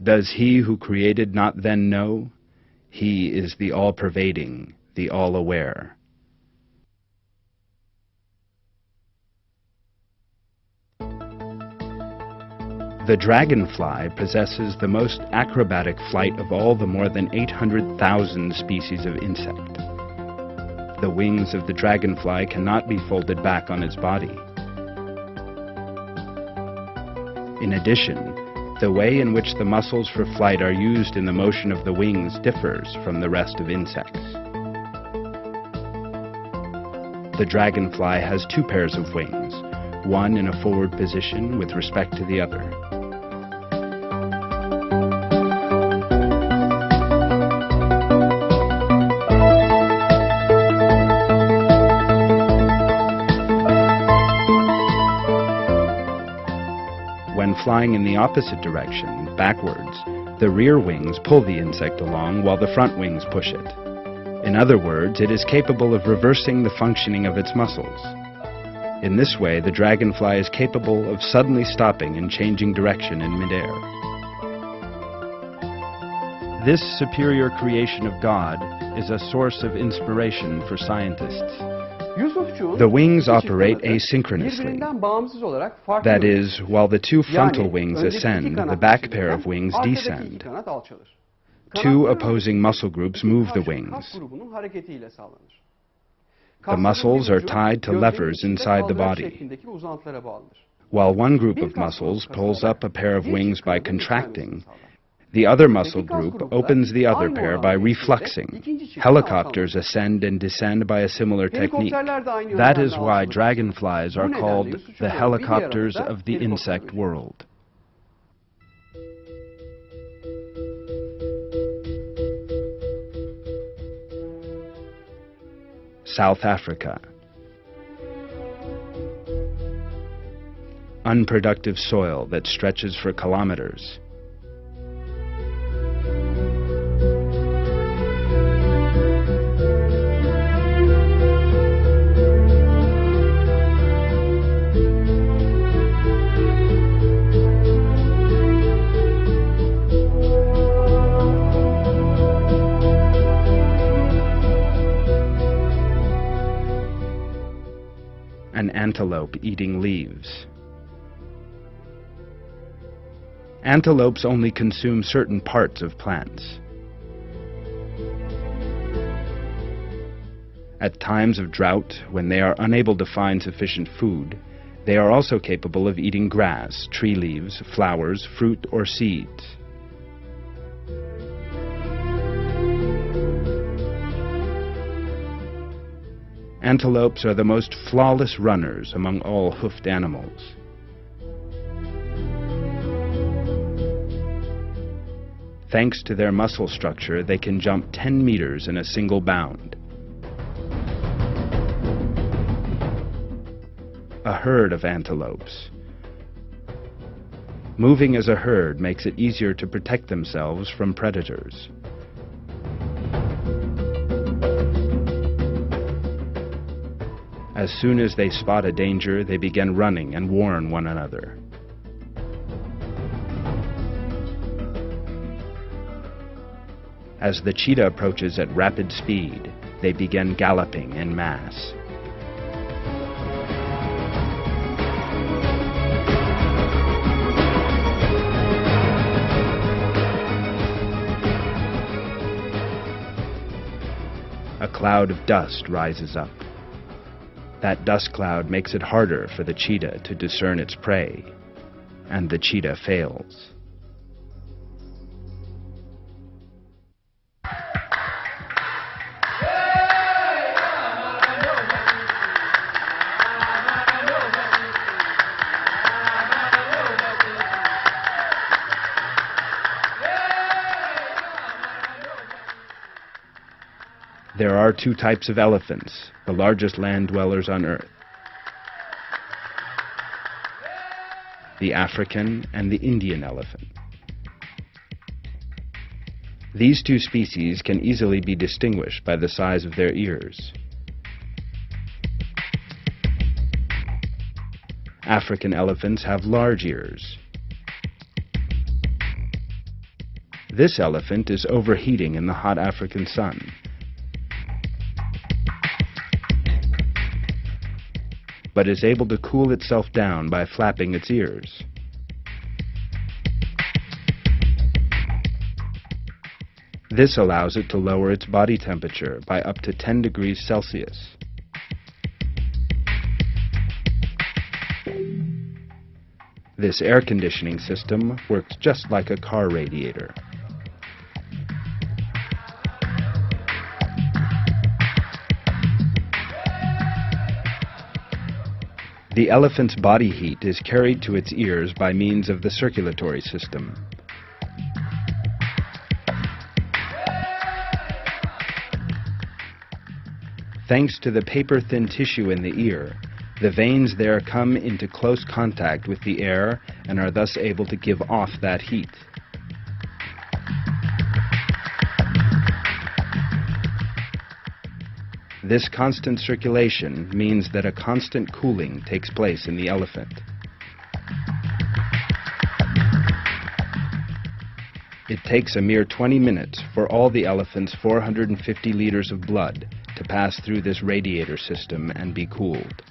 Does he who created not then know? He is the all-pervading, the all-aware. The dragonfly possesses the most acrobatic flight of all the more than 800,000 species of insect. The wings of the dragonfly cannot be folded back on its body. In addition, the way in which the muscles for flight are used in the motion of the wings differs from the rest of insects. The dragonfly has two pairs of wings, one in a forward position with respect to the other. When flying in the opposite direction, backwards, the rear wings pull the insect along while the front wings push it. In other words, it is capable of reversing the functioning of its muscles. In this way, the dragonfly is capable of suddenly stopping and changing direction in midair. This superior creation of God is a source of inspiration for scientists. The wings operate asynchronously. That is, while the two frontal wings ascend, the back pair of wings descend. Two opposing muscle groups move the wings. The muscles are tied to levers inside the body. While one group of muscles pulls up a pair of wings by contracting, the other muscle group opens the other pair by refluxing. Helicopters ascend and descend by a similar technique. That is why dragonflies are called the helicopters of the insect world. South Africa. Unproductive soil that stretches for kilometers. An antelope eating leaves. Antelopes only consume certain parts of plants. At times of drought, when they are unable to find sufficient food, they are also capable of eating grass, tree leaves, flowers, fruit, or seeds. Antelopes are the most flawless runners among all hoofed animals. Thanks to their muscle structure, they can jump 10 meters in a single bound. A herd of antelopes. Moving as a herd makes it easier to protect themselves from predators. As soon as they spot a danger, they begin running and warn one another. As the cheetah approaches at rapid speed, they begin galloping en masse. A cloud of dust rises up. That dust cloud makes it harder for the cheetah to discern its prey, and the cheetah fails. There are two types of elephants, the largest land dwellers on Earth. The African and the Indian elephant. These two species can easily be distinguished by the size of their ears. African elephants have large ears. This elephant is overheating in the hot African sun. But is able to cool itself down by flapping its ears. This allows it to lower its body temperature by up to 10 degrees Celsius. This air conditioning system works just like a car radiator. The elephant's body heat is carried to its ears by means of the circulatory system. Thanks to the paper-thin tissue in the ear, the veins there come into close contact with the air and are thus able to give off that heat. This constant circulation means that a constant cooling takes place in the elephant. It takes a mere 20 minutes for all the elephant's 450 liters of blood to pass through this radiator system and be cooled.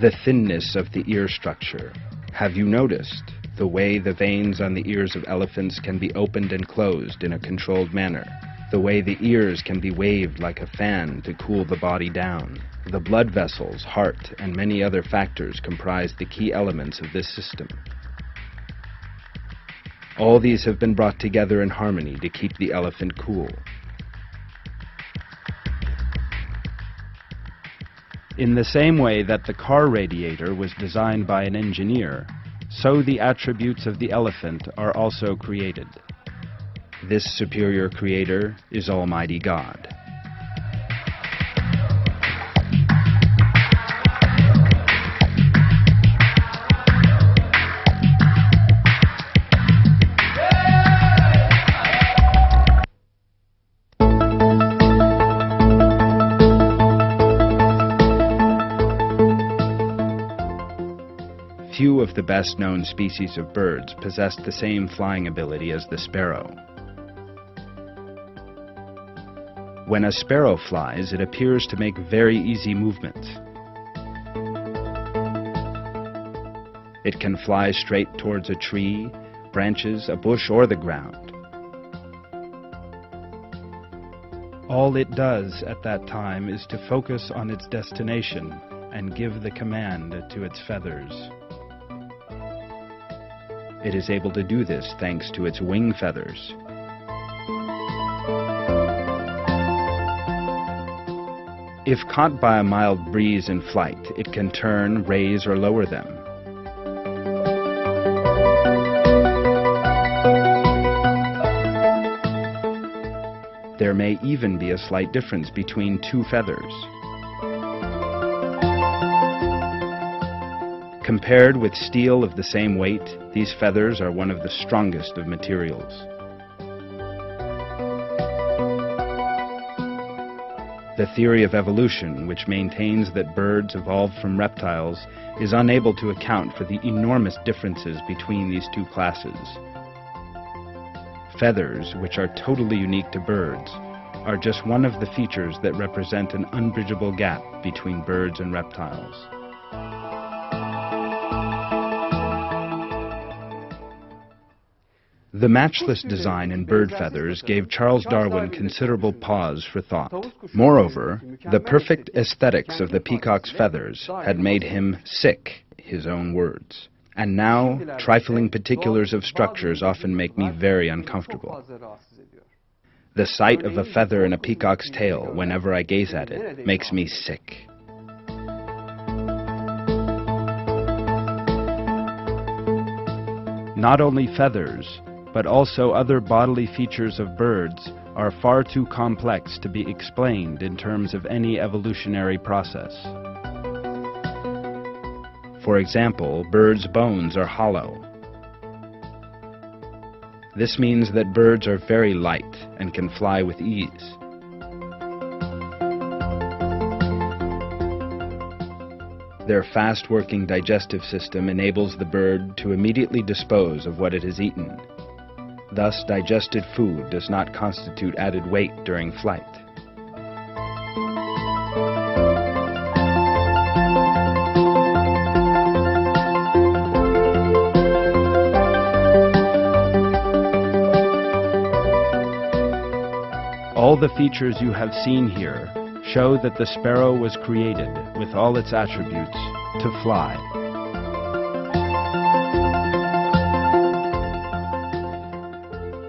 The thinness of the ear structure. Have you noticed the way the veins on the ears of elephants can be opened and closed in a controlled manner? The way the ears can be waved like a fan to cool the body down. The blood vessels, heart, and many other factors comprise the key elements of this system. All these have been brought together in harmony to keep the elephant cool. In the same way that the car radiator was designed by an engineer, so the attributes of the elephant are also created. This superior creator is Almighty God. Few of the best-known species of birds possess the same flying ability as the sparrow. When a sparrow flies, it appears to make very easy movements. It can fly straight towards a tree, branches, a bush, or the ground. All it does at that time is to focus on its destination and give the command to its feathers. It is able to do this thanks to its wing feathers. If caught by a mild breeze in flight, it can turn, raise, or lower them. There may even be a slight difference between two feathers. Compared with steel of the same weight, these feathers are one of the strongest of materials. The theory of evolution, which maintains that birds evolved from reptiles, is unable to account for the enormous differences between these two classes. Feathers, which are totally unique to birds, are just one of the features that represent an unbridgeable gap between birds and reptiles. The matchless design in bird feathers gave Charles Darwin considerable pause for thought. Moreover, the perfect aesthetics of the peacock's feathers had made him sick, his own words. And now, trifling particulars of structures often make me very uncomfortable. The sight of a feather in a peacock's tail, whenever I gaze at it, makes me sick. Not only feathers, but also other bodily features of birds are far too complex to be explained in terms of any evolutionary process. For example, birds' bones are hollow. This means that birds are very light and can fly with ease. Their fast-working digestive system enables the bird to immediately dispose of what it has eaten. Thus, digested food does not constitute added weight during flight. All the features you have seen here show that the sparrow was created with all its attributes to fly.